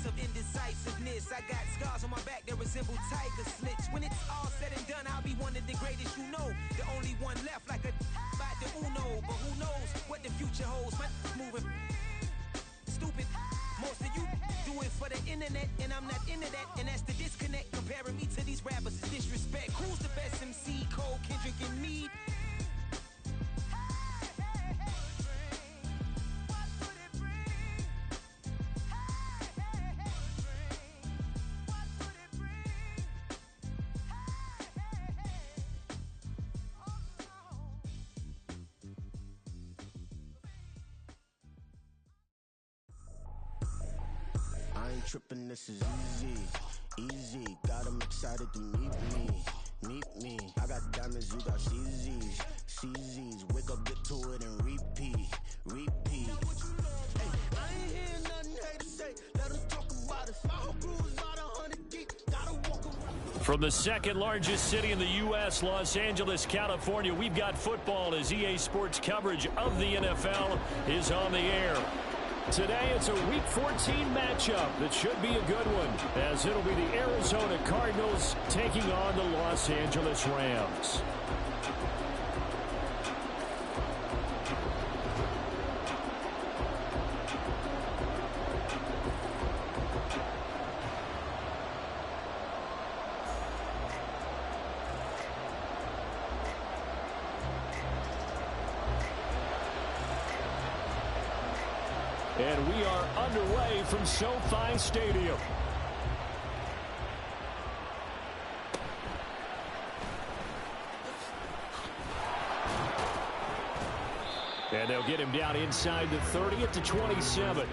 case of indecisiveness. I got scars on my back that resemble tiger slits. When it's all said and done, I'll be one of the greatest you know. The only one left like a by the Uno. But who knows what the future holds? My moving stupid. Most of you do it for the internet, and I'm not into that. And that's the disconnect. Comparing me to these rappers is disrespect. Who's the best MC? Cole, Kendrick, and Meade? Trippin', this is easy, got them excited to meet me, I got diamonds, you got CZs, wake up, get to it and repeat, hey, I ain't hear nothing hate to say, let them talk about us, my whole crew is about 100 deep, gotta walk around. From the second largest city in the U.S., Los Angeles, California, we've got football as EA Sports coverage of the NFL is on the air. Today, it's a Week 14 matchup that should be a good one, as it'll be the Arizona Cardinals taking on the Los Angeles Rams. And we are underway from SoFi Stadium. And they'll get him down inside the 30 at the 27.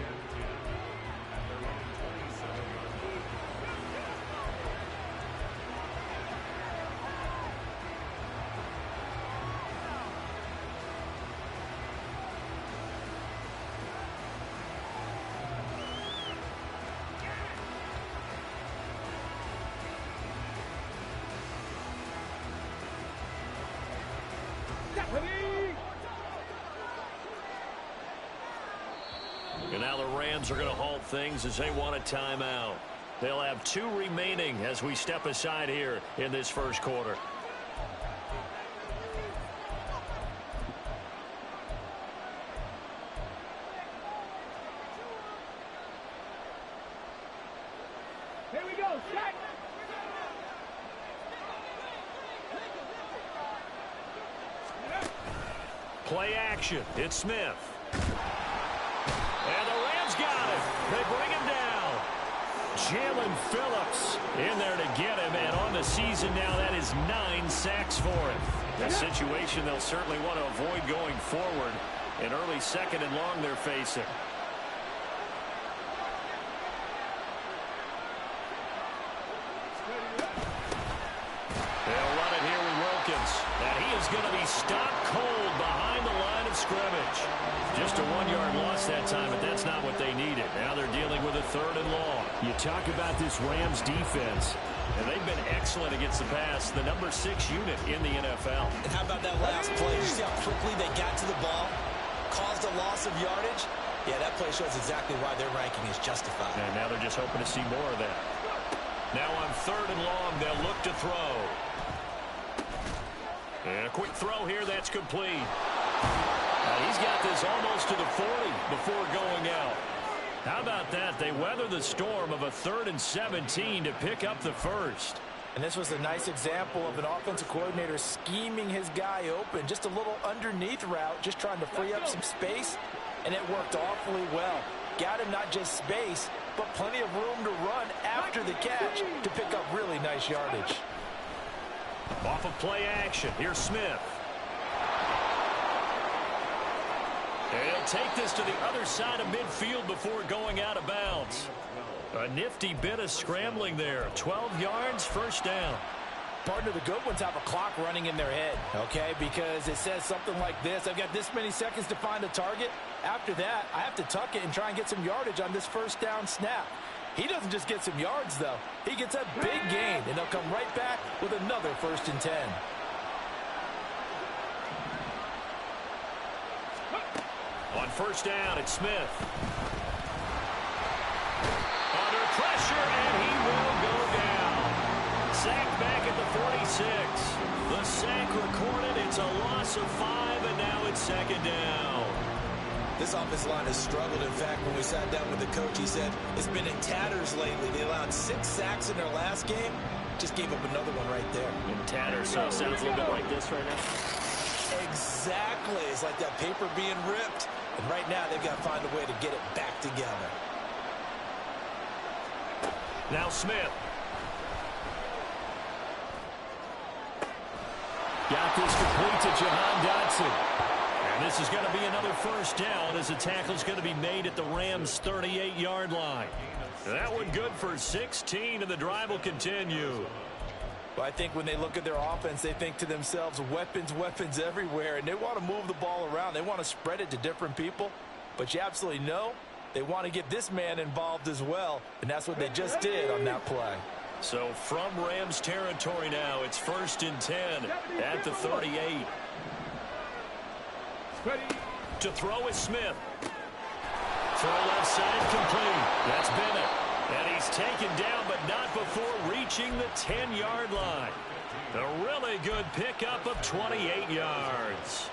And now the Rams are going to halt things as they want a timeout. They'll have 2 remaining as we step aside here in this first quarter. Here we go, set! Play action. It's Smith. And the Rams got it. They bring him down. Jalen Phillips in there to get him. And on the season now, that is 9 sacks for him. A situation they'll certainly want to avoid going forward. An early second and long they're facing. They'll run it here with Wilkins. And he is going to be stopped cold behind the line of scrimmage. Just a 1-yard loss that time, but that's not what they needed. Now they're dealing with a 3rd and long. You talk about this Rams defense. And they've been excellent against the pass. The number 6 unit in the NFL. And how about that last play? You see how quickly they got to the ball? Caused a loss of yardage? Yeah, that play shows exactly why their ranking is justified. And now they're just hoping to see more of that. Now on 3rd and long, they'll look to throw. And a quick throw here, that's complete. He's got this almost to the 40 before going out. How about that? They weather the storm of a 3rd and 17 to pick up the first. And this was a nice example of an offensive coordinator scheming his guy open. Just a little underneath route, just trying to free up some space, and it worked awfully well. Got him not just space, but plenty of room to run after the catch to pick up really nice yardage. Off of play action, here's Smith. And he'll take this to the other side of midfield before going out of bounds. A nifty bit of scrambling there. 12 yards, first down. Partner, the good ones have a clock running in their head, okay? Because it says something like this. I've got this many seconds to find a target. After that, I have to tuck it and try and get some yardage on this first down snap. He doesn't just get some yards, though. He gets a big gain, and they'll come right back with another 1st and 10. On first down, it's Smith. Under pressure, and he will go down. Sacked back at the 46. The sack recorded. It's a loss of 5, and now it's second down. This offensive line has struggled. In fact, when we sat down with the coach, he said it's been in tatters lately. They allowed 6 sacks in their last game. Just gave up another one right there. In tatters, so it sounds a little bit like this right now. Exactly. It's like that paper being ripped. And right now, they've got to find a way to get it back together. Now Smith. Got this complete to Jahan Dotson. And this is going to be another first down as the tackle is going to be made at the Rams' 38-yard line. That one good for 16, and the drive will continue. Well, I think when they look at their offense, they think to themselves, weapons, weapons everywhere, and they want to move the ball around. They want to spread it to different people, but you absolutely know they want to get this man involved as well, and that's what they just did on that play. So from Rams territory now, it's 1st and 10 at the 38. To throw is Smith. Throw left side complete. That's Bennett. And he's taken down, but not before reaching the 10-yard line. A really good pickup of 28 yards.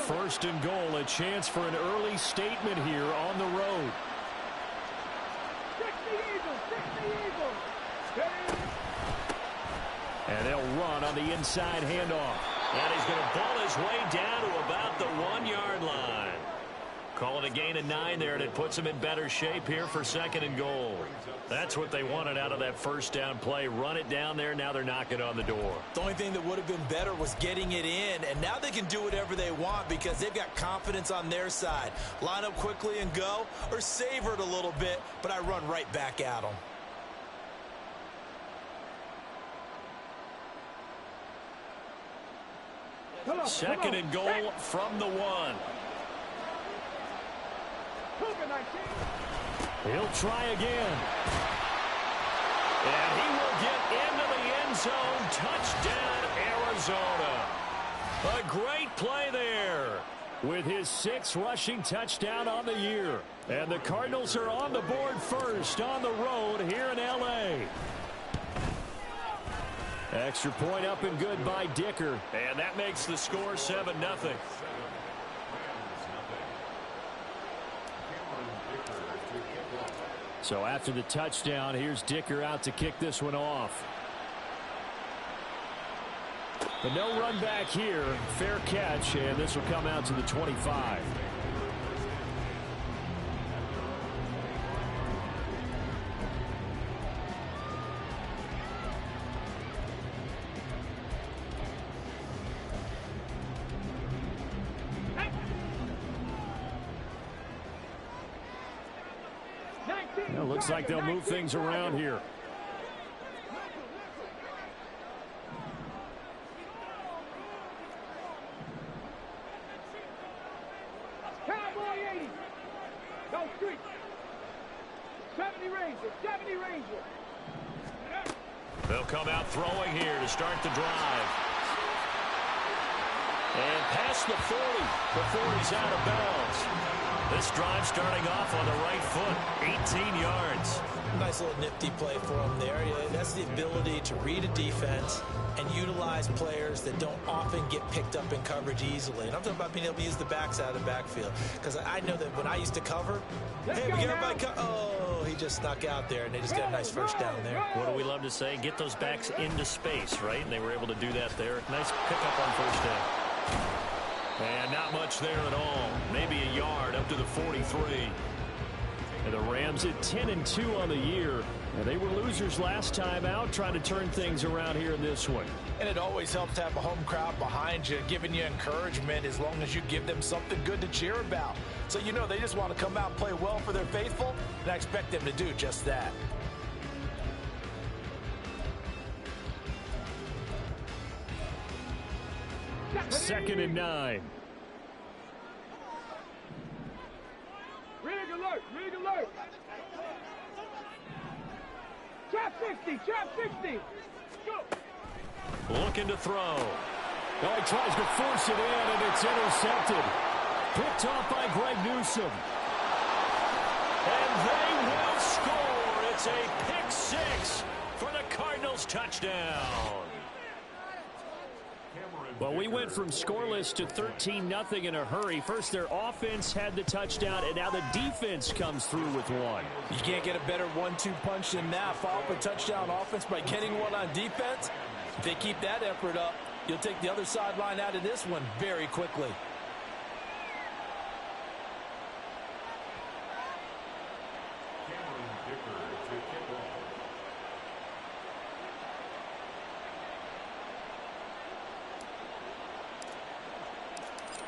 1st and goal, a chance for an early statement here on the road. And they'll run on the inside handoff. And he's going to ball his way down to about the 1-yard line. Call it a gain of 9 there, and it puts them in better shape here for 2nd and goal. That's what they wanted out of that first down play. Run it down there. Now they're knocking on the door. The only thing that would have been better was getting it in, and now they can do whatever they want because they've got confidence on their side. Line up quickly and go, or savor it a little bit, but I run right back at them. Second and goal from the 1. He'll try again. And he will get into the end zone. Touchdown, Arizona. A great play there with his 6th rushing touchdown on the year. And the Cardinals are on the board first on the road here in L.A. Extra point up and good by Dicker. And that makes the score 7-0. So after the touchdown, here's Dicker out to kick this one off. But no run back here. Fair catch, and this will come out to the 25. It looks like they'll move things around here. Cowboy 80. Go street. 70 Ranger. 70 Ranger. They'll come out throwing here to start the drive. And past the 40 before he's out of bounds. This drive starting off on the right foot, 18 yards. Nice little nifty play for him there. Yeah, that's the ability to read a defense and utilize players that don't often get picked up in coverage easily. And I'm talking about being able to use the backs out of the backfield. Because I know that when I used to cover, hey, we get everybody oh, he just snuck out there, and they just got a nice first down there. What do we love to say? Get those backs into space, right? And they were able to do that there. Nice pickup on first down. And not much there at all. Maybe a yard up to the 43. And the Rams at 10-2 on the year. And they were losers last time out, trying to turn things around here in this one. And it always helps to have a home crowd behind you, giving you encouragement as long as you give them something good to cheer about. So you know they just want to come out and play well for their faithful, and I expect them to do just that. Second and 9. Rig alert. Rig alert. Trap 60. Trap 60. Go. Looking to throw. Oh, he tries to force it in, and it's intercepted. Picked off by Greg Newsome. And they will score. It's a pick six for the Cardinals touchdown. Well, we went from scoreless to 13-0 in a hurry. First, their offense had the touchdown, and now the defense comes through with one. You can't get a better 1-2 punch than that. Follow up a touchdown offense by getting one on defense. If they keep that effort up, you'll take the other sideline out of this one very quickly.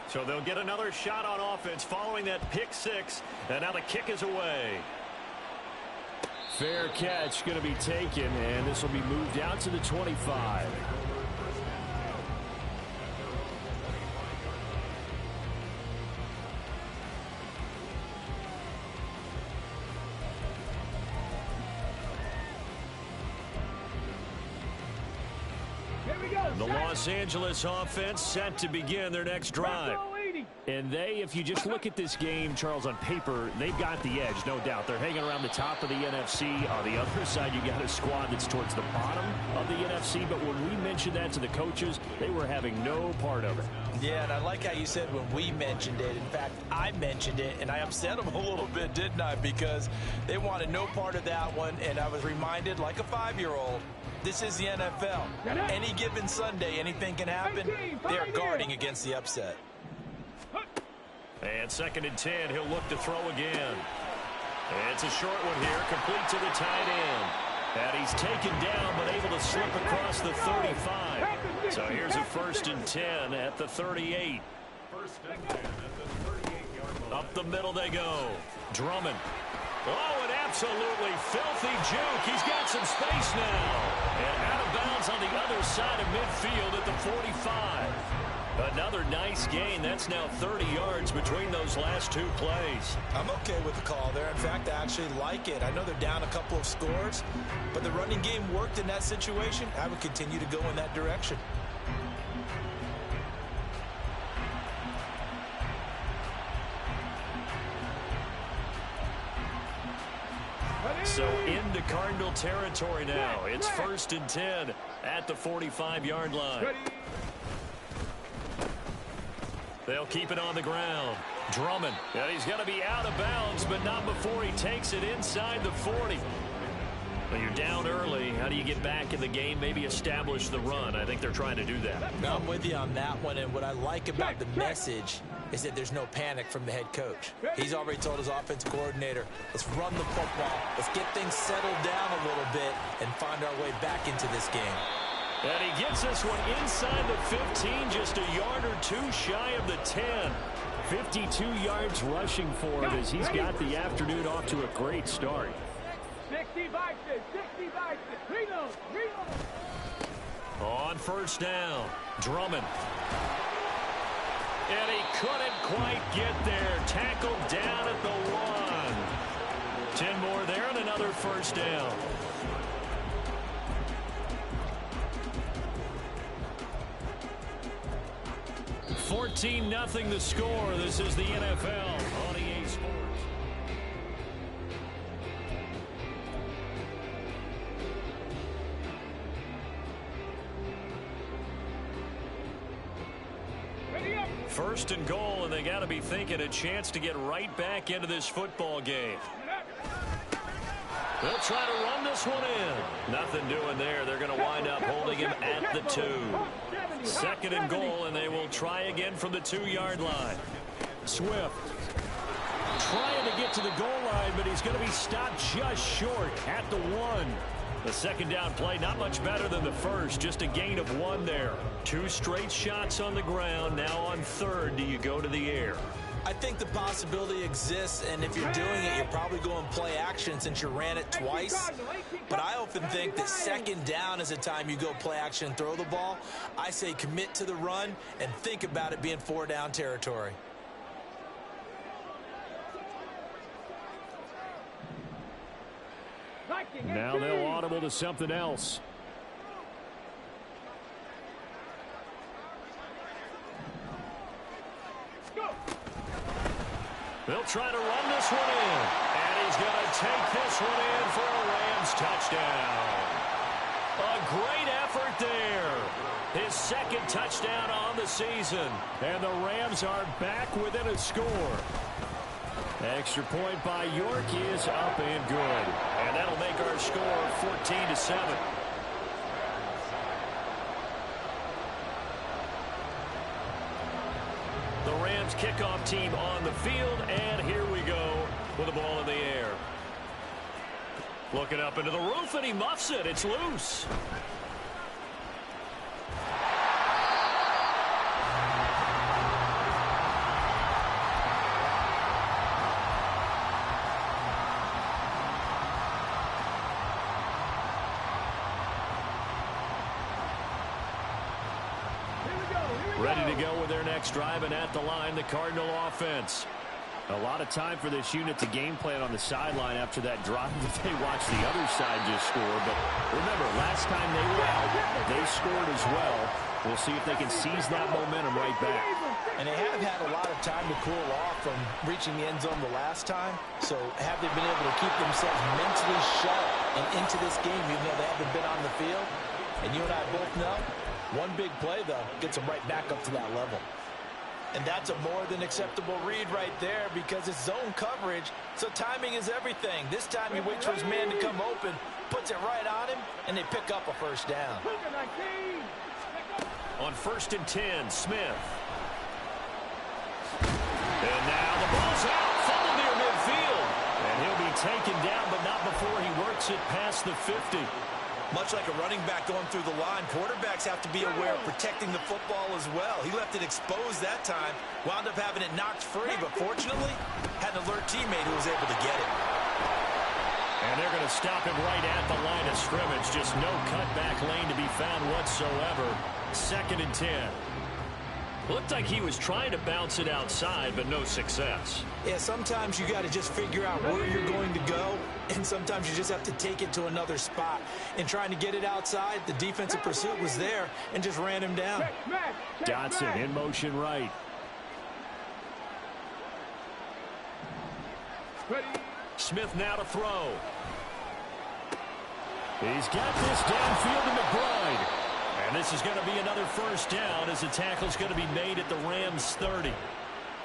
So they'll get another shot on offense following that pick six. And now the kick is away. Fair catch going to be taken, and this will be moved out to the 25. The Los Angeles offense set to begin their next drive. And they, if you just look at this game, Charles, on paper, they've got the edge, no doubt. They're hanging around the top of the NFC. On the other side, you got a squad that's towards the bottom of the NFC. But when we mentioned that to the coaches, they were having no part of it. Yeah, and I like how you said when we mentioned it. In fact, I mentioned it, and I upset them a little bit, didn't I? Because they wanted no part of that one, and I was reminded, like a 5-year-old, this is the NFL. Any given Sunday, anything can happen. They're guarding against the upset. And 2nd and 10, he'll look to throw again. And it's a short one here, complete to the tight end. And he's taken down, but able to slip across the 35. So here's a 1st and 10 at the 38. Up the middle they go. Drummond. Oh, an absolutely filthy juke. He's got some space now. And out of bounds on the other side of midfield at the 45. Another nice gain. That's now 30 yards between those last two plays. I'm okay with the call there. In fact, I actually like it. I know they're down a couple of scores, but the running game worked in that situation. I would continue to go in that direction. So into Cardinal territory now. It's 1st and 10 at the 45-yard line. They'll keep it on the ground. Drummond. And he's going to be out of bounds, but not before he takes it inside the 40. Well, you're down early. How do you get back in the game? Maybe establish the run. I think they're trying to do that. I'm with you on that one, and what I like about the message is that there's no panic from the head coach. He's already told his offensive coordinator, let's run the football. Let's get things settled down a little bit and find our way back into this game. And he gets this one inside the 15, just a yard or two shy of the 10. 52 yards rushing for him as he's got the afternoon off to a great start. 65, 65, reload. On 1st down, Drummond. And he couldn't quite get there. Tackled down at the 1. 10 more there and another 1st down. 14-0 the score. This is the NFL on EA Sports. First and goal, and they got to be thinking a chance to get right back into this football game. They'll try to run this one in. Nothing doing there. They're going to wind up holding him at the 2. 2nd and goal, and they will try again from the 2-yard line. Swift trying to get to the goal line, but he's going to be stopped just short at the 1. The 2nd down play, not much better than the first, just a gain of 1 there. 2 straight shots on the ground. Now on 3rd, do you go to the air? I think the possibility exists, and if you're doing it, you're probably going play action since you ran it twice. But I often think that 2nd down is the time you go play action and throw the ball. I say commit to the run and think about it being 4-down territory. Now they'll audible to something else. They'll try to run this one in. And he's going to take this one in for a Rams touchdown. A great effort there. His second touchdown on the season. And the Rams are back within a score. Extra point by York is up and good. And that'll make our score 14-7. The Rams kickoff team on the field, and here we go with the ball in the air. Looking up into the roof, and he muffs it. It's loose. Ready to go with their next drive, and at the line, the Cardinal offense. A lot of time for this unit to game plan on the sideline after that drive that they watched the other side just score. But remember, last time they were out, they scored as well. We'll see if they can seize that momentum right back. And they have had a lot of time to cool off from reaching the end zone the last time. So have they been able to keep themselves mentally sharp and into this game, even though they haven't been on the field? And you and I both know, one big play, though, gets them right back up to that level. And that's a more than acceptable read right there because it's zone coverage, so timing is everything. This time he waits for his man to come open, puts it right on him, and they pick up a first down. On 1st and 10, Smith. And now the ball's out, fumble near midfield. And he'll be taken down, but not before he works it past the 50. Much like a running back going through the line, quarterbacks have to be aware of protecting the football as well. He left it exposed that time, wound up having it knocked free, but fortunately, had an alert teammate who was able to get it. And they're going to stop him right at the line of scrimmage. Just no cutback lane to be found whatsoever. 2nd and 10. Looked like he was trying to bounce it outside, but no success. Yeah, sometimes you got to just figure out where you're going to go, and sometimes you just have to take it to another spot. In trying to get it outside, the defensive pursuit was there and just ran him down. Dotson in motion right. Smith now to throw. He's got this downfield to McBride. And this is going to be another first down as the tackle's going to be made at the Rams 30.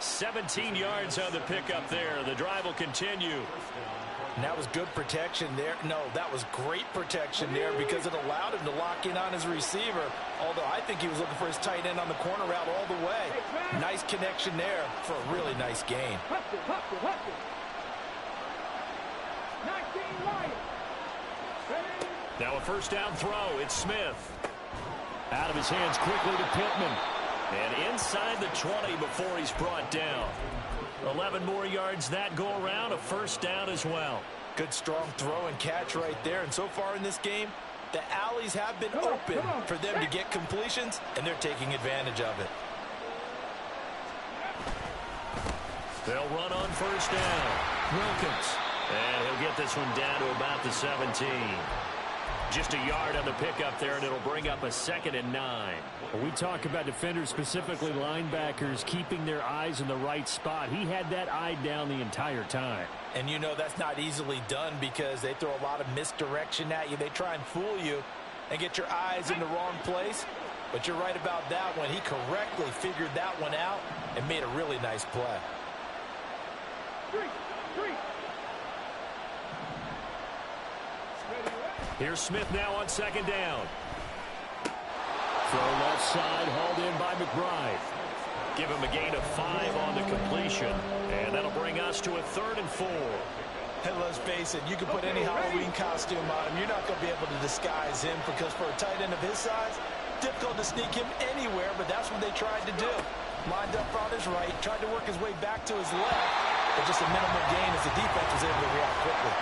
17 yards on the pickup there. The drive will continue. And that was good protection there. No, that was great protection there because it allowed him to lock in on his receiver. Although I think he was looking for his tight end on the corner route all the way. Nice connection there for a really nice gain. Now a first down throw. It's Smith. Out of his hands quickly to Pittman. And inside the 20 before he's brought down. 11 more yards that go around. A first down as well. Good strong throw and catch right there. And so far in this game, the alleys have been open for them to get completions, and they're taking advantage of it. They'll run on first down. Wilkins. And he'll get this one down to about the 17. Just a yard on the pickup there, and it'll bring up a 2nd and 9. When we talk about defenders, specifically linebackers, keeping their eyes in the right spot, he had that eye down the entire time. And you know that's not easily done because they throw a lot of misdirection at you. They try and fool you and get your eyes in the wrong place. But you're right about that one. He correctly figured that one out and made a really nice play. Here's Smith now on 2nd down. Throw left side, hauled in by McBride. Give him a gain of 5 on the completion. And that'll bring us to a 3rd and 4. Hey, let's face it, you can put any Halloween costume on him. You're not going to be able to disguise him because for a tight end of his size, difficult to sneak him anywhere, but that's what they tried to do. Lined up on his right, tried to work his way back to his left, but just a minimal gain as the defense was able to react quickly.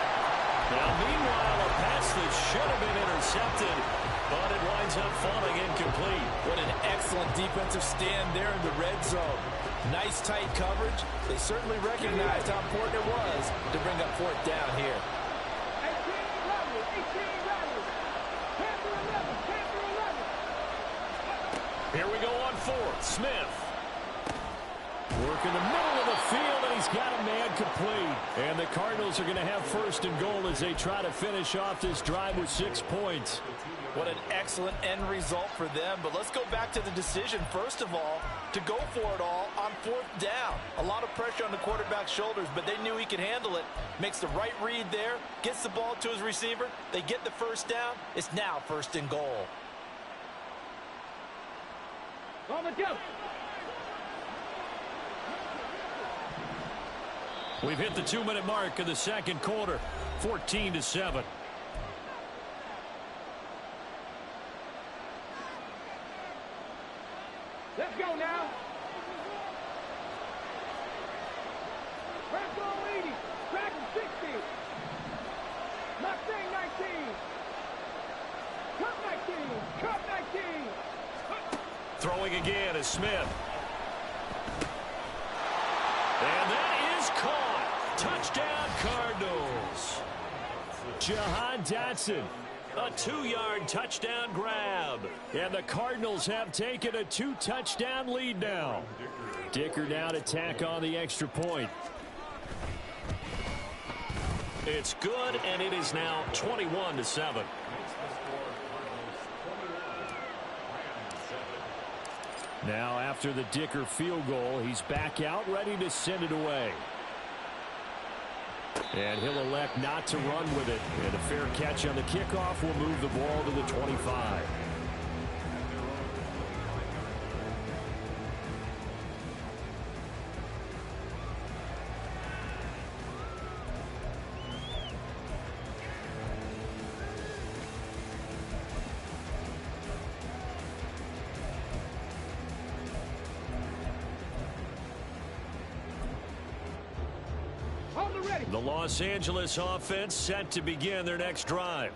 Now, meanwhile, a pass that should have been intercepted, but it winds up falling incomplete. What an excellent defensive stand there in the red zone. Nice tight coverage. They certainly recognized how important it was to bring up 4th down here. Here we go on 4th. Smith. Work in the middle of the field, and he's got a man complete. And the Cardinals are going to have first and goal as they try to finish off this drive with 6 points. What an excellent end result for them. But let's go back to the decision, first of all, to go for it all on 4th down. A lot of pressure on the quarterback's shoulders, but they knew he could handle it. Makes the right read there, gets the ball to his receiver. They get the first down. It's now first and goal. On the jump. We've hit the 2-minute mark of the second quarter, 14-7. Let's go now. Crack goal 80. Crack 60. Mustang 19. Cup 19. Cup 19. Throwing again is Smith. And that is caught. Touchdown, Cardinals. Jahan Dotson. A 2-yard touchdown grab. And the Cardinals have taken a 2-touchdown lead now. Dicker now to tack on the extra point. It's good, and it is now 21-7. Now after the Dicker field goal, he's back out ready to send it away. And he'll elect not to run with it. And a fair catch on the kickoff will move the ball to the 25. The Los Angeles offense set to begin their next drive.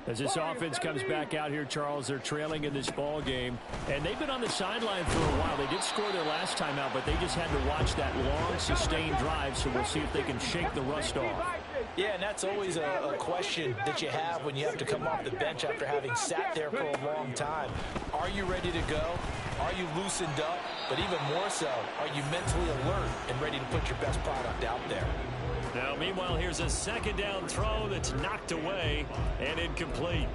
As this offense comes back out here, Charles, they're trailing in this ball game, and they've been on the sideline for a while. They did score their last time out, but they just had to watch that long, sustained drive, so we'll see if they can shake the rust off. Yeah, and that's always a question that you have when you have to come off the bench after having sat there for a long time. Are you ready to go? Are you loosened up? But even more so, are you mentally alert and ready to put your best product out there? Now, meanwhile, here's a second down throw that's knocked away and incomplete.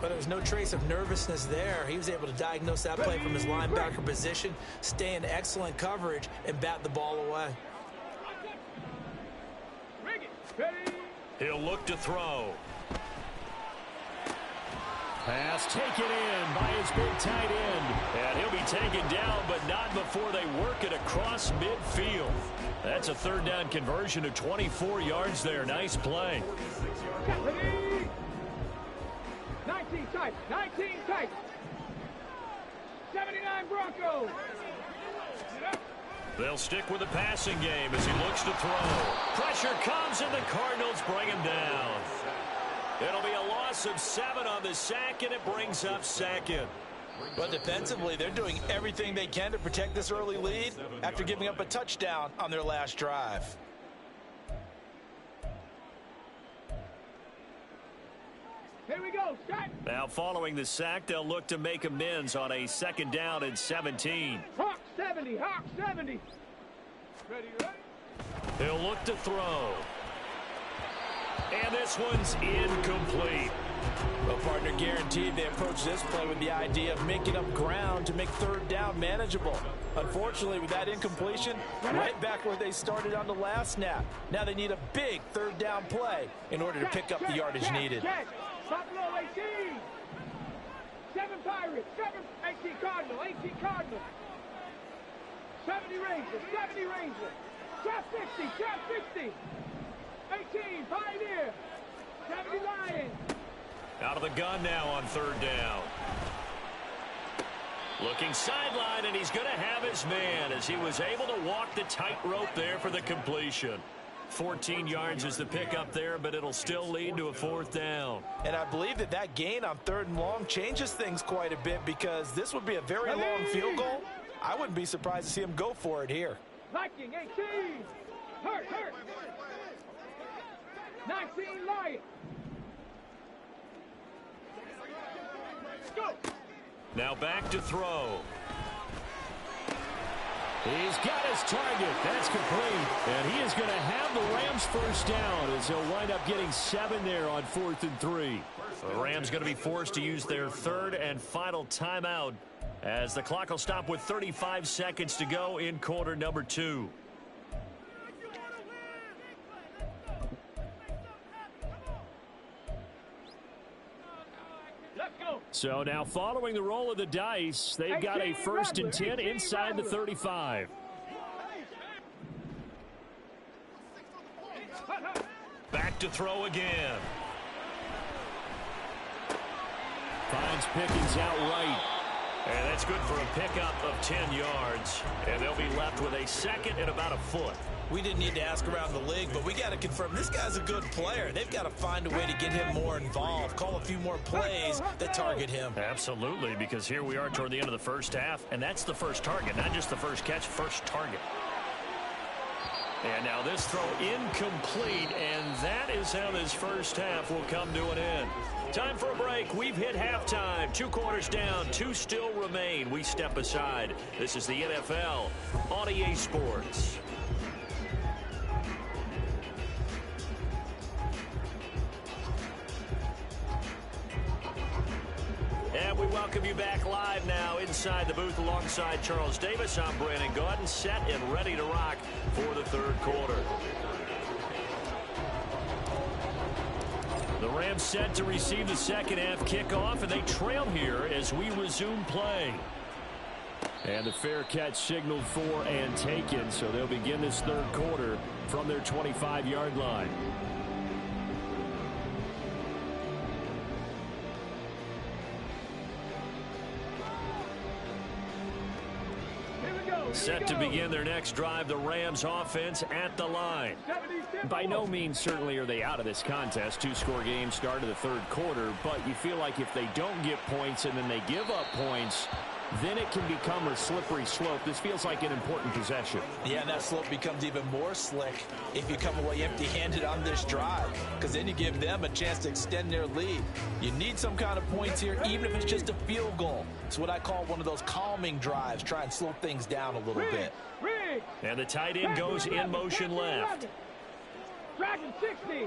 But there was no trace of nervousness there. He was able to diagnose that play from his linebacker position, stay in excellent coverage, and bat the ball away. He'll look to throw. Pass taken in by his big tight end. And he'll be taken down, but not before they work it across midfield. That's a third down conversion of 24 yards there. Nice play. 19 tight. 19 tight. 79 Broncos. They'll stick with the passing game as he looks to throw. Pressure comes, and the Cardinals bring him down. It'll be a loss of 7 on the sack, and it brings up second. But defensively, they're doing everything they can to protect this early lead after giving up a touchdown on their last drive. Here we go. Start. Now following the sack, they'll look to make amends on a second down and 17. Hawk 70. Hawk 70. Ready, ready. He'll look to throw. And this one's incomplete. Well, partner, guaranteed they approach this play with the idea of making up ground to make third down manageable. Unfortunately, with that incompletion, right back where they started on the last snap. Now they need a big third down play in order to pick up the yardage needed. Buffalo 18. 7 Pirates. 7 18 Cardinal. 18 Cardinal. 70 Rangers. 70 Rangers. Trap 60. Trap 60. 18 Pioneer. 70 Lions. Out of the gun now on third down. Looking sideline, and he's going to have his man as he was able to walk the tightrope there for the completion. 14 yards is the pickup there, but it'll still lead to a fourth down. And I believe that gain on third and long changes things quite a bit because this would be a very long field goal. I wouldn't be surprised to see him go for it here. Viking 18. Hurt. 19 Lions. Now back to throw. He's got his target. That's complete. And he is going to have the Rams first down as he'll wind up getting 7 there on 4th and 3. The Rams going to be forced to use their third and final timeout as the clock will stop with 35 seconds to go in quarter number 2. So now following the roll of the dice, they've got a 1st and 10 inside the 35. Back to throw again. Finds Pickens out right. And that's good for a pickup of 10 yards. And they'll be left with a 2nd and about a foot. We didn't need to ask around the league, but we got to confirm this guy's a good player. They've got to find a way to get him more involved, call a few more plays that target him. Absolutely, because here we are toward the end of the first half, and that's the first target, not just the first catch, first target. And now this throw incomplete, and that is how this first half will come to an end. Time for a break. We've hit halftime. 2 quarters down, 2 still remain. We step aside. This is the NFL on EA Sports. And we welcome you back live now inside the booth alongside Charles Davis. I'm Brandon Gaudin, set and ready to rock for the third quarter. The Rams set to receive the second half kickoff, and they trail here as we resume play. And the fair catch signaled for and taken, so they'll begin this third quarter from their 25-yard line. Set to begin their next drive, the Rams offense at the line. By no means certainly are they out of this contest. 2-score game start of the third quarter, but you feel like if they don't get points and then they give up points, then it can become a slippery slope. This feels like an important possession. Yeah, and that slope becomes even more slick if you come away empty-handed on this drive, because then you give them a chance to extend their lead. You need some kind of points here, even if it's just a field goal. It's what I call one of those calming drives. Try and slow things down a little bit. And the tight end goes in motion left. Dragon 60.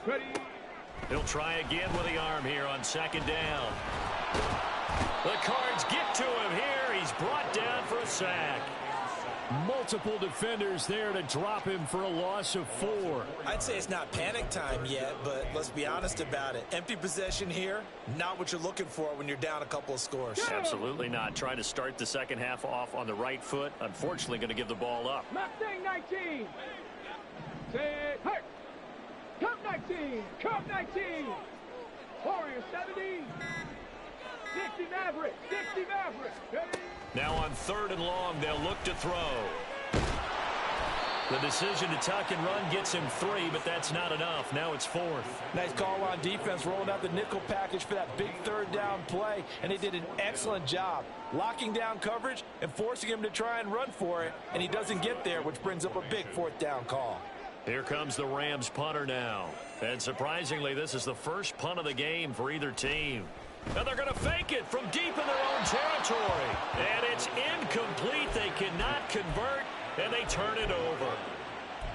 Ready. He'll try again with the arm here on second down. The Cards get to him here. He's brought down for a sack. Multiple defenders there to drop him for a loss of 4. I'd say it's not panic time yet, but let's be honest about it. Empty possession here, not what you're looking for when you're down a couple of scores. Absolutely not. Trying to start the second half off on the right foot. Unfortunately, going to give the ball up. Mustang 19. Say, hey. Cup 19. Cup 19. Warrior 70. 60 Maverick. 60 Maverick. Ready? Now on third and long, they'll look to throw. The decision to tuck and run gets him 3, but that's not enough. Now it's 4th. Nice call on defense, rolling out the nickel package for that big third down play, and they did an excellent job locking down coverage and forcing him to try and run for it, and he doesn't get there, which brings up a big 4th down call. Here comes the Rams punter now. And surprisingly, this is the first punt of the game for either team. And they're going to fake it from deep in their own territory. And it's incomplete. They cannot convert, and they turn it over.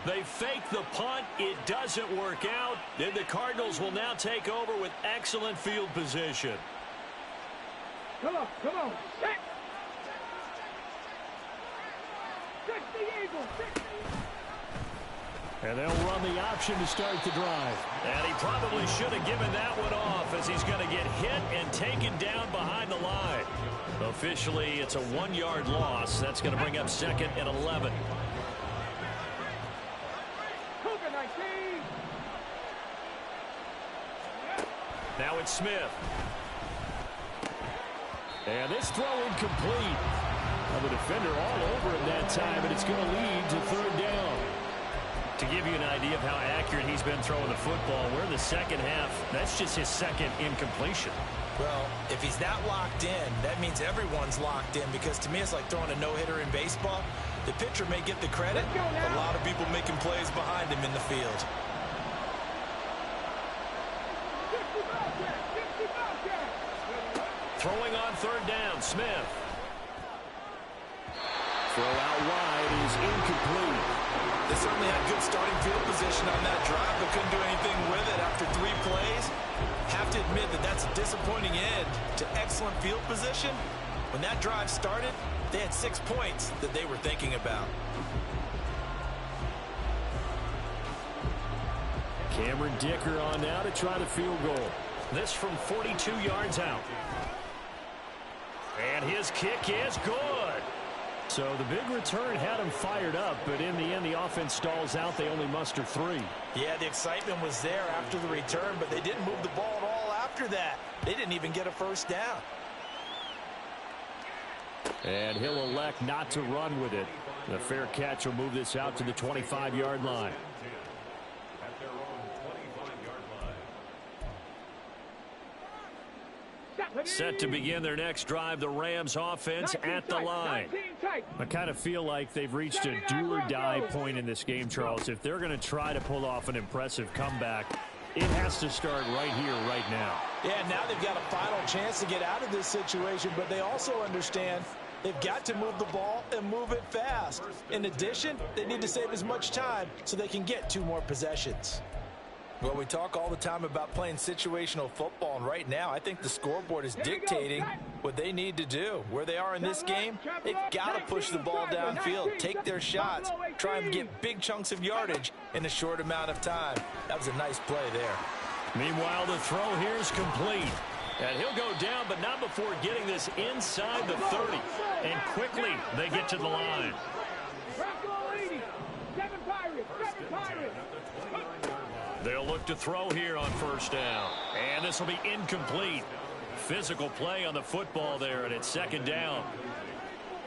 They fake the punt. It doesn't work out. Then the Cardinals will now take over with excellent field position. Come on, come on. 60 Eagles, 60. And they'll run the option to start the drive. And he probably should have given that one off, as he's going to get hit and taken down behind the line. Officially, it's a 1-yard loss. That's going to bring up 2nd and 11. Cougar 19. Now it's Smith. And this throw incomplete. Well, the defender all over him that time, but it's going to lead to third down. To give you an idea of how accurate he's been throwing the football, we're in the second half. That's just his 2nd incompletion. Well, if he's not locked in, that means everyone's locked in, because to me it's like throwing a no-hitter in baseball. The pitcher may get the credit, a lot of people making plays behind him in the field. Throwing on third down, Smith. Throw out wide is incomplete. They certainly had good starting field position on that drive, but couldn't do anything with it after 3 plays. Have to admit that that's a disappointing end to excellent field position. When that drive started, they had 6 points that they were thinking about. Cameron Dicker on now to try the field goal. This from 42 yards out. And his kick is good. So the big return had him fired up, but in the end, the offense stalls out. They only muster 3. Yeah, the excitement was there after the return, but they didn't move the ball at all after that. They didn't even get a first down. And he'll elect not to run with it. The fair catch will move this out to the 25-yard line. Set to begin their next drive, the Rams offense at the line. I kind of feel like they've reached a do-or-die point in this game, Charles. If they're going to try to pull off an impressive comeback, it has to start right here, right now. Yeah, now they've got a final chance to get out of this situation, but they also understand they've got to move the ball and move it fast. In addition, they need to save as much time so they can get 2 more possessions. Well, we talk all the time about playing situational football, and right now I think the scoreboard is dictating what they need to do. Where they are in this game, they've got to push the ball downfield, take their shots, try and get big chunks of yardage in a short amount of time. That was a nice play there. Meanwhile, the throw here is complete. And he'll go down, but not before getting this inside the 30. And quickly, they get to the line. They'll look to throw here on first down. And this will be incomplete. Physical play on the football there, and it's second down.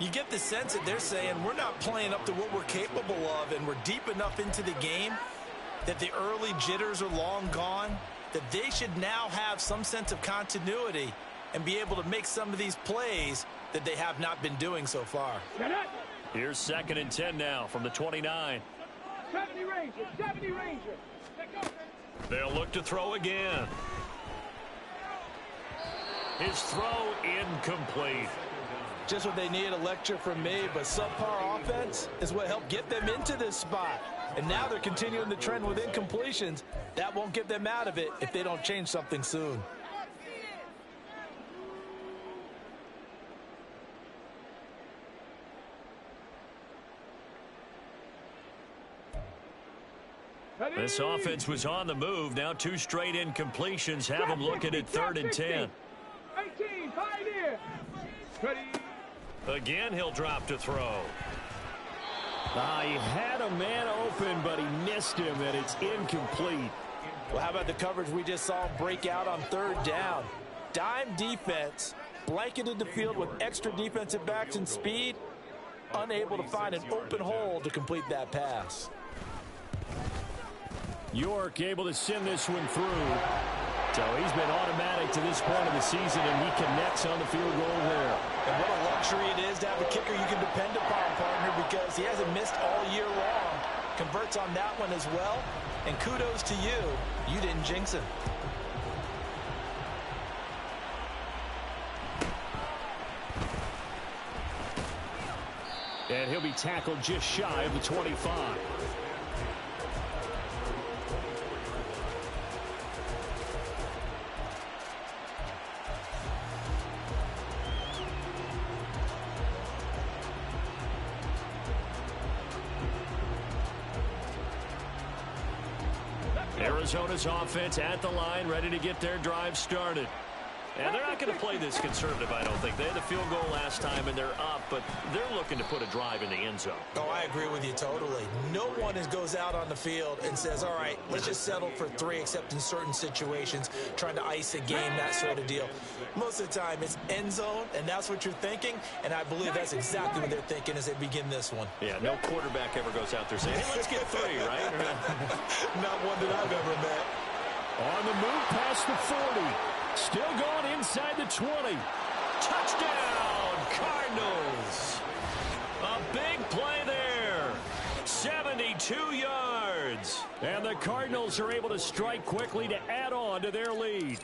You get the sense that they're saying we're not playing up to what we're capable of, and we're deep enough into the game that the early jitters are long gone, that they should now have some sense of continuity and be able to make some of these plays that they have not been doing so far. Here's 2nd and 10 now from the 29. 70 Ranger. They'll look to throw again. His throw incomplete. Just what they need, a lecture from me, but subpar offense is what helped get them into this spot. And now they're continuing the trend with incompletions. That won't get them out of it if they don't change something soon. This offense was on the move. Now 2 straight incompletions have them looking at 3rd and 10. 18, pioneer. Again, he'll drop to throw. He had a man open, but he missed him, and it's incomplete. Well, how about the coverage we just saw break out on 3rd down? Dime defense, blanketed the field with extra defensive backs and speed, unable to find an open hole to complete that pass. York able to send this one through. So he's been automatic to this point of the season, and he connects on the field goal there. And what a luxury it is to have a kicker you can depend upon, partner, because he hasn't missed all year long. Converts on that one as well. And kudos to you. You didn't jinx him. And he'll be tackled just shy of the 25. Arizona's offense at the line, ready to get their drive started. And they're not going to play this conservative, I don't think. They had the field goal last time, and they're up, but they're looking to put a drive in the end zone. Oh, I agree with you totally. No one goes out on the field and says, all right, let's just settle for 3, except in certain situations, trying to ice a game, that sort of deal. Most of the time, it's end zone, and that's what you're thinking, and I believe that's exactly what they're thinking as they begin this one. Yeah, no quarterback ever goes out there saying, hey, let's get 3, right? Not one that I've ever met. On the move past the 40. Still going inside the 20. Touchdown, Cardinals. A big play there. 72 yards. And the Cardinals are able to strike quickly to add on to their lead.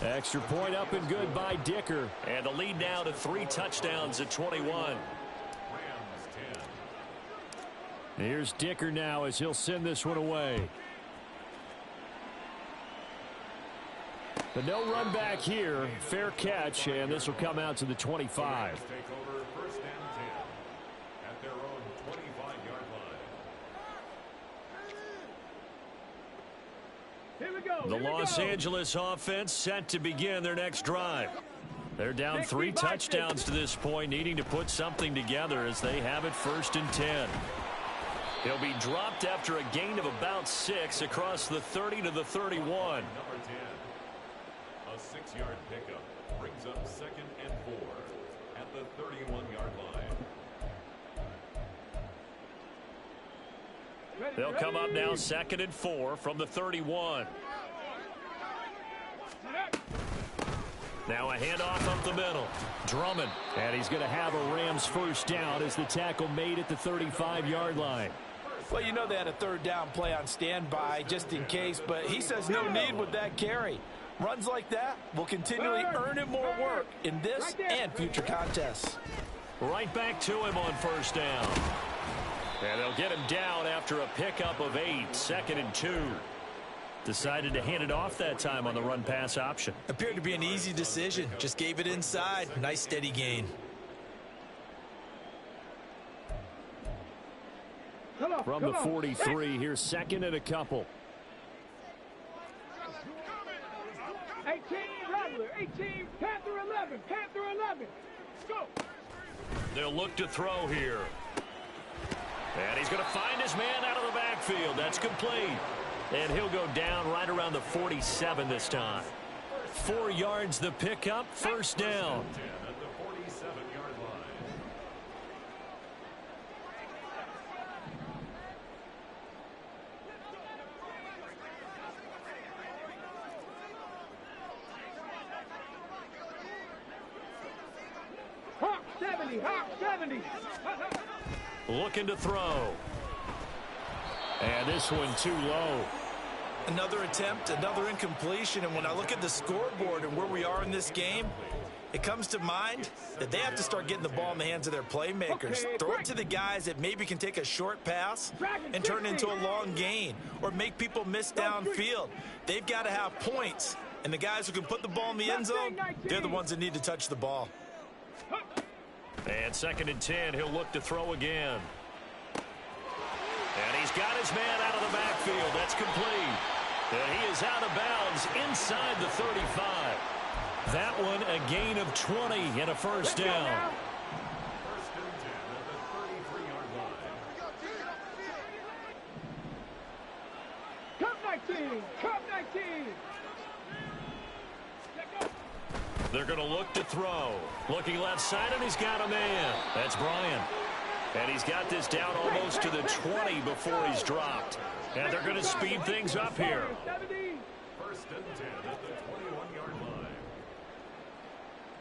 Extra point up and good by Dicker. And the lead now to 3 touchdowns at 21. Here's Dicker now as he'll send this one away. But no run back here. Fair catch, and this will come out to the 25. The Los Angeles offense set to begin their next drive. They're down 3 touchdowns to this point, needing to put something together as they have it 1st and 10. He'll be dropped after a gain of about 6 across the 30 to the 31. Number 10, a 6-yard pickup brings up 2nd and 4 at the 31-yard line. They'll come up now 2nd and 4 from the 31. Now a handoff up the middle. Drummond. And he's going to have a Rams 1st down as the tackle made at the 35-yard line. Well, you know they had a 3rd down play on standby just in case, but he says no need with that carry. Runs like that will continually earn him more work in this and future contests. Right back to him on 1st down. And they'll get him down after a pickup of 8, 2nd and 2. Decided to hand it off that time on the run-pass option. Appeared to be an easy decision. Just gave it inside. Nice steady gain. From the 43, here's 2nd and a couple. 18, Rattler, 18, Panther 11, Panther 11. Go. They'll look to throw here. And he's going to find his man out of the backfield. That's complete. And he'll go down right around the 47 this time. 4 yards the pickup, 1st down. At the 47-yard line. Hawk 70, Hawk 70. Looking to throw. And this one too low. Another attempt, another incompletion, and when I look at the scoreboard and where we are in this game, it comes to mind that they have to start getting the ball in the hands of their playmakers. Throw it to the guys that maybe can take a short pass and turn it into a long gain or make people miss downfield. They've got to have points, and the guys who can put the ball in the end zone, they're the ones that need to touch the ball. And 2nd and 10, he'll look to throw again. And he's got his man out of the backfield. That's complete. And he is out of bounds inside the 35. That one a gain of 20 and a 1st down. 1st and 10 at the 33-yard line. Cup 19, Cup 19. They're going to look to throw. Looking left side, and he's got a man. That's Bryant. And he's got this down almost to the 20 before he's dropped. And they're going to speed things up here. 1st and 10 at the 21-yard line.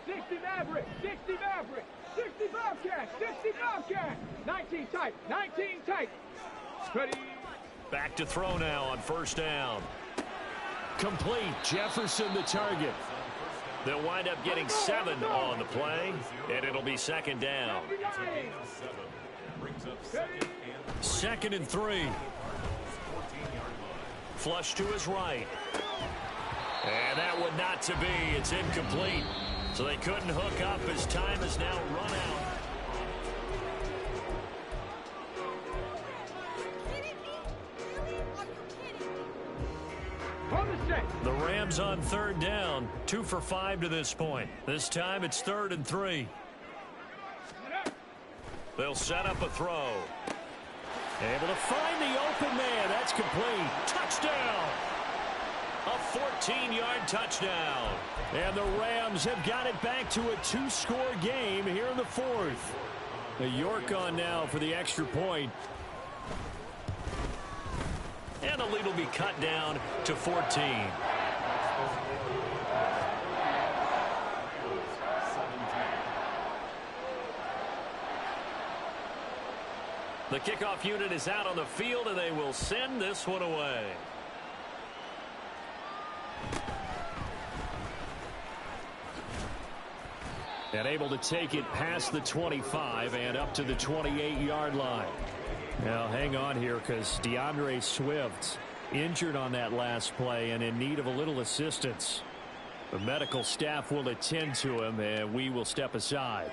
60 Maverick, 60 Maverick, 60 Bobcat, 60 Bobcat. 19 tight, 19 tight. Ready. Back to throw now on 1st down. Complete. Jefferson the target. They'll wind up getting 7 on the play, and it'll be 2nd down. 2nd and 3. Flush to his right. And that one not to be. It's incomplete. So they couldn't hook up as time has now run out. The Rams on 3rd down, 2 for 5 to this point. This time it's 3rd and 3. They'll set up a throw. Able to find the open man. That's complete. Touchdown. A 14-yard touchdown. And the Rams have got it back to a 2-score game here in the 4th. The York on now for the extra point. And the lead will be cut down to 14. The kickoff unit is out on the field, and they will send this one away. And able to take it past the 25 and up to the 28-yard line. Now, hang on here because DeAndre Swift injured on that last play and in need of a little assistance. The medical staff will attend to him, and we will step aside.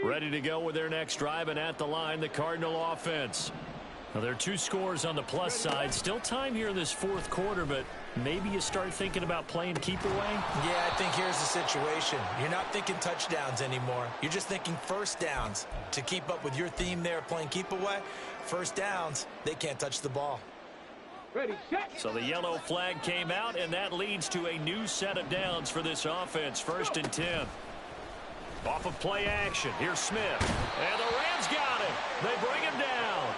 Ready to go with their next drive, and at the line, the Cardinal offense. Now, there are 2 scores on the plus side. Still time here in this fourth quarter, but maybe you start thinking about playing keep away? Yeah, I think here's the situation. You're not thinking touchdowns anymore. You're just thinking first downs. To keep up with your theme there, playing keep away, first downs, they can't touch the ball. Ready, set. So the yellow flag came out, and that leads to a new set of downs for this offense. 1st and 10. Off of play action. Here's Smith. And the Rams got him. They bring him down.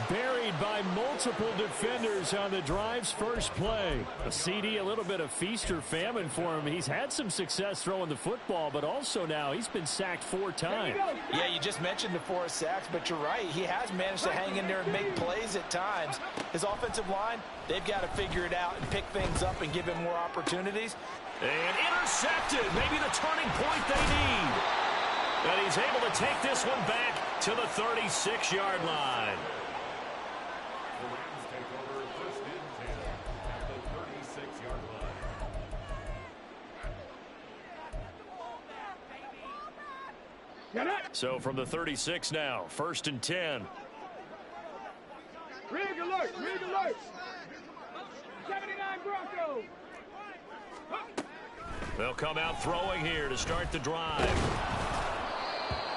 Buried by multiple defenders on the drive's first play. A CD, a little bit of feast or famine for him. He's had some success throwing the football, but also now he's been sacked 4 times. Yeah, you just mentioned the 4 sacks, but you're right. He has managed to hang in there and make plays at times. His offensive line, they've got to figure it out and pick things up and give him more opportunities. And intercepted. Maybe the turning point they need. And he's able to take this one back to the 36-yard line. The Rams take over 1st and 10 at the 36-yard line. So from the 36 now, 1st and 10. Rig alert, rig alert. 79 Broncos. They'll come out throwing here to start the drive.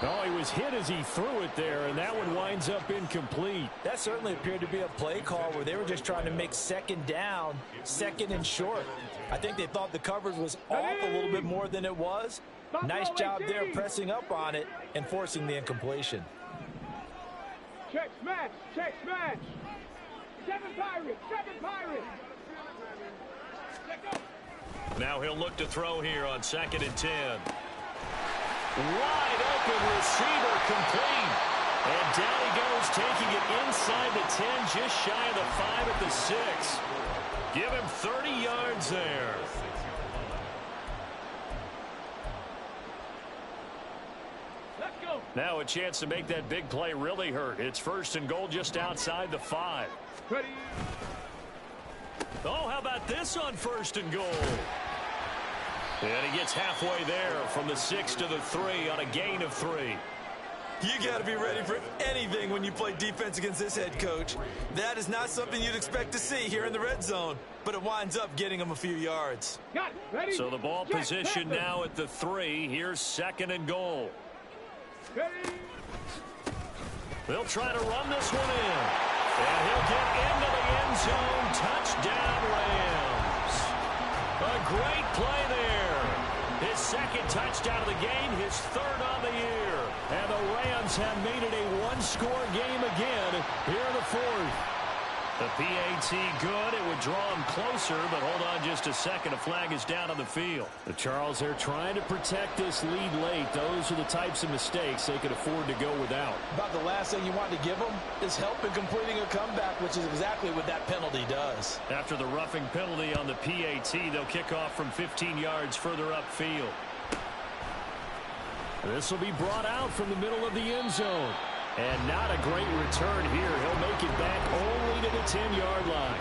Oh, he was hit as he threw it there, and that one winds up incomplete. That certainly appeared to be a play call where they were just trying to make second down, second and short. I think they thought the coverage was off a little bit more than it was. Nice job there pressing up on it and forcing the incompletion. Check smash, check smash. 7 Pirates, 7 Pirates. Check up. Now he'll look to throw here on 2nd and 10. Wide open receiver complete. And down he goes, taking it inside the 10, just shy of the 5 at the 6. Give him 30 yards there. Let's go. Now a chance to make that big play really hurt. It's 1st and goal just outside the 5. Ready. Oh, how about this on 1st and goal? And he gets halfway there from the 6 to the 3 on a gain of 3. You got to be ready for anything when you play defense against this head coach. That is not something you'd expect to see here in the red zone, but it winds up getting him a few yards. Got it. Ready. So the ball position now at the 3. Here's 2nd and goal. Ready. They'll try to run this one in. And he'll get into the end zone. Touchdown, Rams. A great play there. His 2nd touchdown of the game, his 3rd on the year. And the Rams have made it a 1-score game again here in the 4th. The PAT good. It would draw him closer, but hold on just a second. A flag is down on the field. The Charles, they're trying to protect this lead late. Those are the types of mistakes they could afford to go without. About the last thing you want to give them is help in completing a comeback, which is exactly what that penalty does. After the roughing penalty on the PAT, they'll kick off from 15 yards further upfield. This will be brought out from the middle of the end zone. And not a great return here. He'll make it back only to the 10-yard line.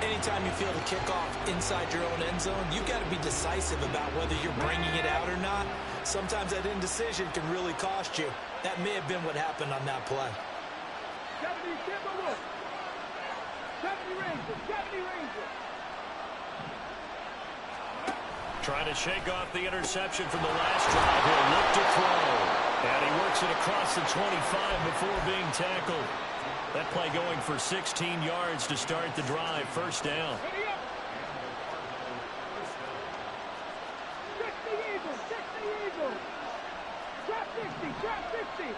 Anytime you feel the kickoff inside your own end zone, you've got to be decisive about whether you're bringing it out or not. Sometimes that indecision can really cost you. That may have been what happened on that play. 70 Timberwolves. 70 Rangers. 70 Rangers. Trying to shake off the interception from the last drive. He'll look to throw. And he works it across the 25 before being tackled. That play going for 16 yards to start the drive. 1st down. 60 Eagles. 60 Eagles. Drop 60. Drop 60.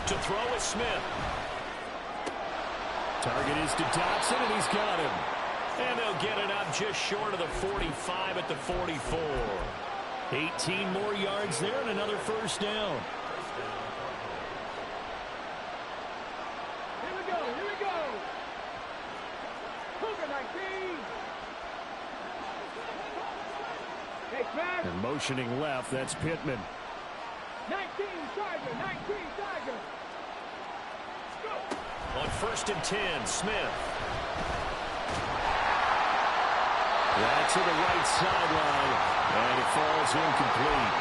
To throw is Smith. Target is to Dobson, and he's got him. And they'll get it up just short of the 45 at the 44. 18 more yards there and another 1st down. Here we go. Here we go. Cougar night. And motioning left, that's Pittman. 19 Tiger, 19 Tiger. Go. On 1st and 10, Smith. Right to the right sideline, and it falls incomplete.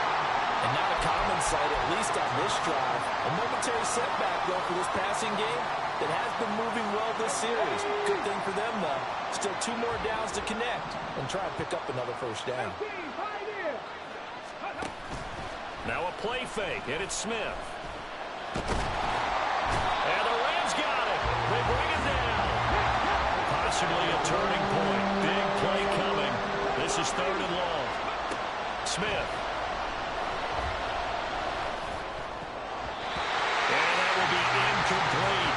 And not a common sight, at least on this drive. A momentary setback, though, for this passing game that has been moving well this series. Good thing for them, though. Still 2 more downs to connect and try and pick up another first down. Now a play fake, and it's Smith. And the Rams got it. They bring it down. Possibly a turning point. Big play coming. This is 3rd and long. Smith. And that will be incomplete.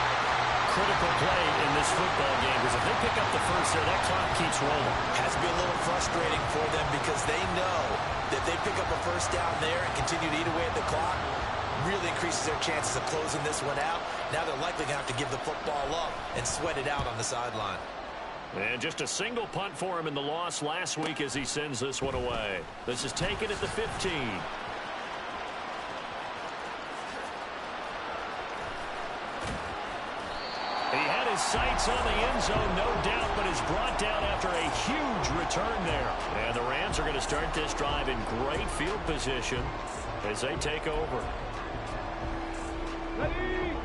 Critical play in this football game, because if they pick up the first there, that clock keeps rolling. Has to be a little frustrating for them because they know that they pick up a first down there and continue to eat away at the clock, really increases their chances of closing this one out. Now they're likely going to have to give the football up and sweat it out on the sideline. And just a single punt for him in the loss last week as he sends this one away. This is taken at the 15. He had his sights on the end zone, no doubt, but is brought down after a huge return there. And the Rams are going to start this drive in great field position as they take over. Ready.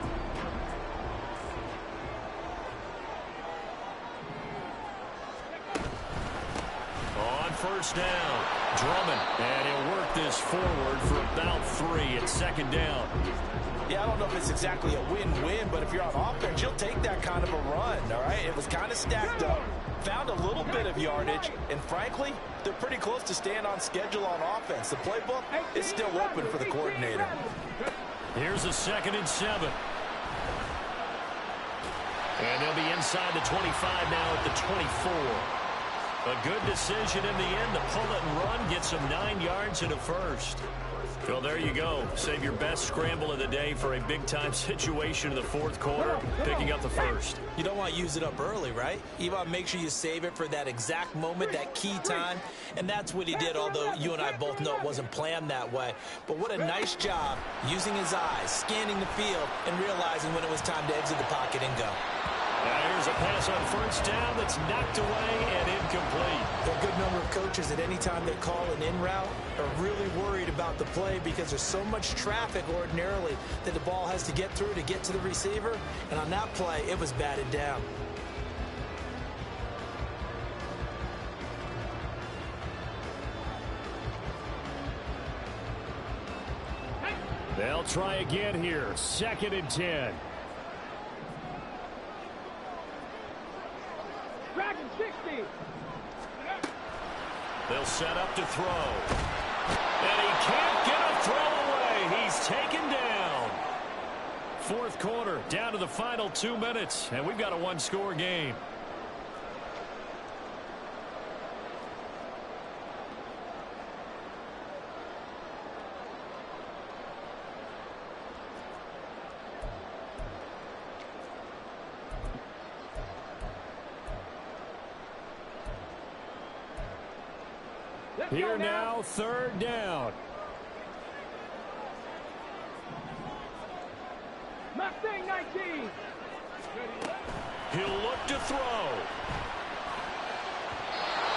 On 1st down, Drummond, and he'll work this forward for about 3 at 2nd down. Yeah, I don't know if it's exactly a win-win, but if you're on offense, you'll take that kind of a run, all right? It was kind of stacked up, found a little bit of yardage, and frankly, they're pretty close to staying on schedule on offense. The playbook is still open for the coordinator. Here's a 2nd and 7. And they'll be inside the 25 now at the 24. A good decision in the end to pull it and run, get some 9 yards and a first. Well, there you go. Save your best scramble of the day for a big-time situation in the 4th quarter, picking up the first. You don't want to use it up early, right? You want to make sure you save it for that exact moment, that key time, and that's what he did, although you and I both know it wasn't planned that way. But what a nice job using his eyes, scanning the field, and realizing when it was time to exit the pocket and go. Now here's a pass on 1st down that's knocked away and incomplete. A good number of coaches at any time they call an in route are really worried about the play because there's so much traffic ordinarily that the ball has to get through to get to the receiver. And on that play, it was batted down. They'll try again here. 2nd and 10. Dragon 60. They'll set up to throw. And he can't get a throw away. He's taken down. 4th quarter, down to the final 2 minutes, and we've got a 1-score game. Here now, 3rd down. Mustang 19. He'll look to throw.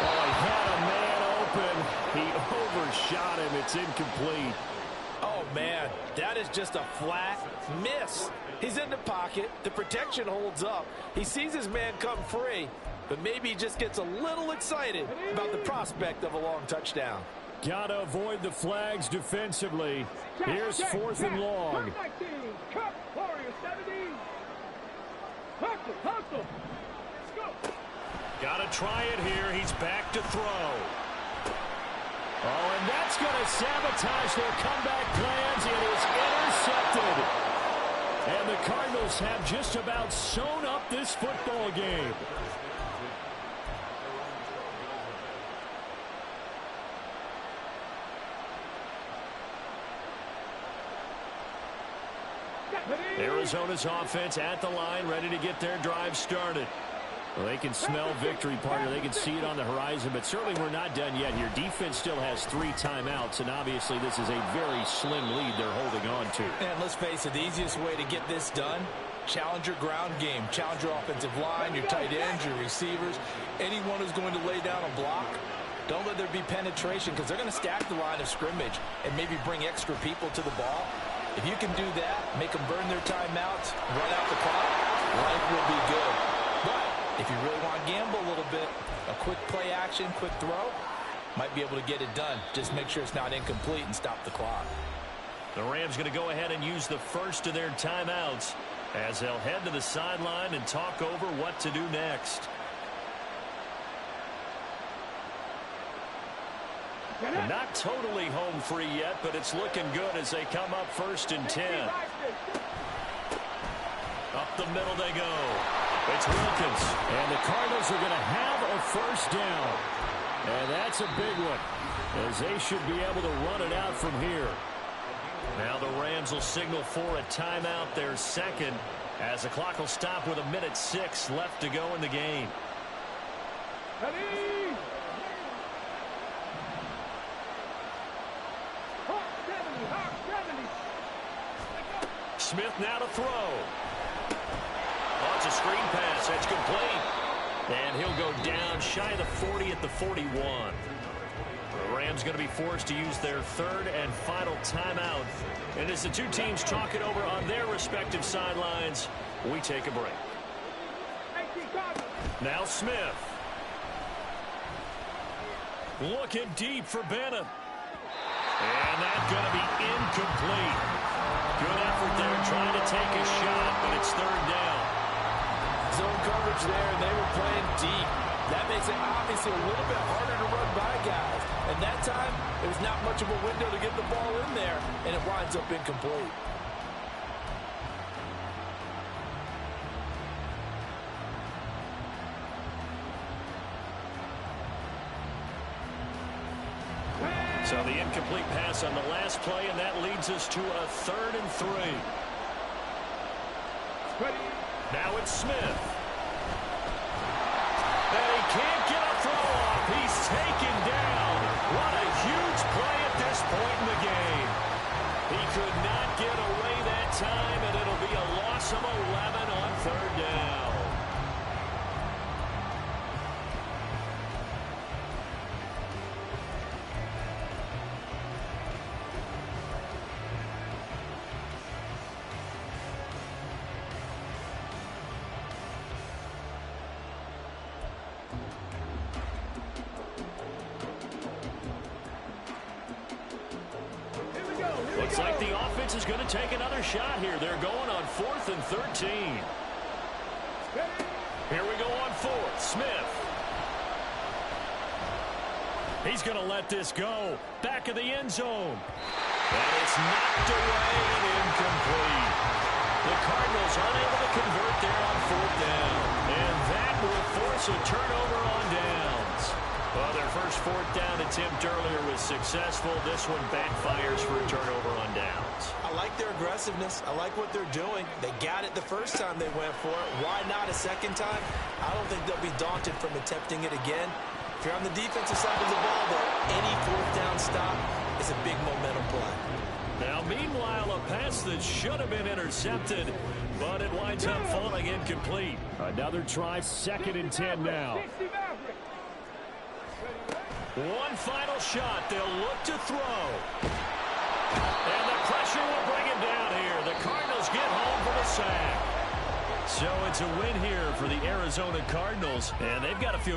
Oh, he had a man open. He overshot him. It's incomplete. Oh, man, that is just a flat miss. He's in the pocket. The protection holds up. He sees his man come free, but maybe he just gets a little excited about the prospect of a long touchdown. Got to avoid the flags defensively. Here's 4th and long. Cup, Warrior 70. Hustle, hustle. Let's go. Got to try it here. He's back to throw. Oh, and that's going to sabotage their comeback plans. It is intercepted. And the Cardinals have just about sewn up this football game. Arizona's offense at the line, ready to get their drive started. Well, they can smell victory, partner. They can see it on the horizon, but certainly we're not done yet here. Defense still has 3 timeouts, and obviously this is a very slim lead they're holding on to. And let's face it, the easiest way to get this done, challenge your ground game. Challenge your offensive line, your tight ends, your receivers, anyone who's going to lay down a block. Don't let there be penetration because they're going to stack the line of scrimmage and maybe bring extra people to the ball. If you can do that, make them burn their timeouts, run out the clock, life will be good. But if you really want to gamble a little bit, a quick play action, quick throw, might be able to get it done. Just make sure it's not incomplete and stop the clock. The Rams going to go ahead and use the first of their timeouts as they'll head to the sideline and talk over what to do next. And not totally home free yet, but it's looking good as they come up 1st and 10. Up the middle they go. It's Wilkins. And the Cardinals are going to have a first down. And that's a big one, as they should be able to run it out from here. Now the Rams will signal for a timeout, their second, as the clock will stop with 1:06 left to go in the game. Ready? Hawk 70, Hawk 70. Smith now to throw. Oh, it's a screen pass. That's complete. And he'll go down shy of the 40 at the 41. The Rams going to be forced to use their third and final timeout. And as the two teams talk it over on their respective sidelines, we take a break. Now Smith. Looking deep for Bennett. And that's going to be incomplete. Good effort there trying to take a shot, but it's 3rd down. Zone coverage there, and they were playing deep. That makes it obviously a little bit harder to run by guys. And that time, there's not much of a window to get the ball in there, and it winds up incomplete. So the incomplete pass on the last play, and that leads us to a 3rd and 3. Now it's Smith. And he can't get a throw off. He's taken down. What a huge play at this point in the game. He could not get away that time, and it'll be a loss of 11 on 3rd down. Looks like the offense is going to take another shot here. They're going on 4th and 13. Here we go on 4th. Smith. He's going to let this go. Back of the end zone. And it's knocked away and incomplete. The Cardinals unable to convert there on 4th down. And that will force a turnover on downs. Well, their first 4th down attempt earlier was successful. This one backfires for a turnover on downs. I like their aggressiveness. I like what they're doing. They got it the first time they went for it. Why not a second time? I don't think they'll be daunted from attempting it again. If you're on the defensive side of the ball, though, any 4th down stop is a big momentum play. Now, meanwhile, a pass that should have been intercepted, but it winds up falling incomplete. Another try, 2nd and 10 now. One final shot. They'll look to throw. And the pressure will bring him down here. The Cardinals get home for the sack. So it's a win here for the Arizona Cardinals, and they've got to feel good.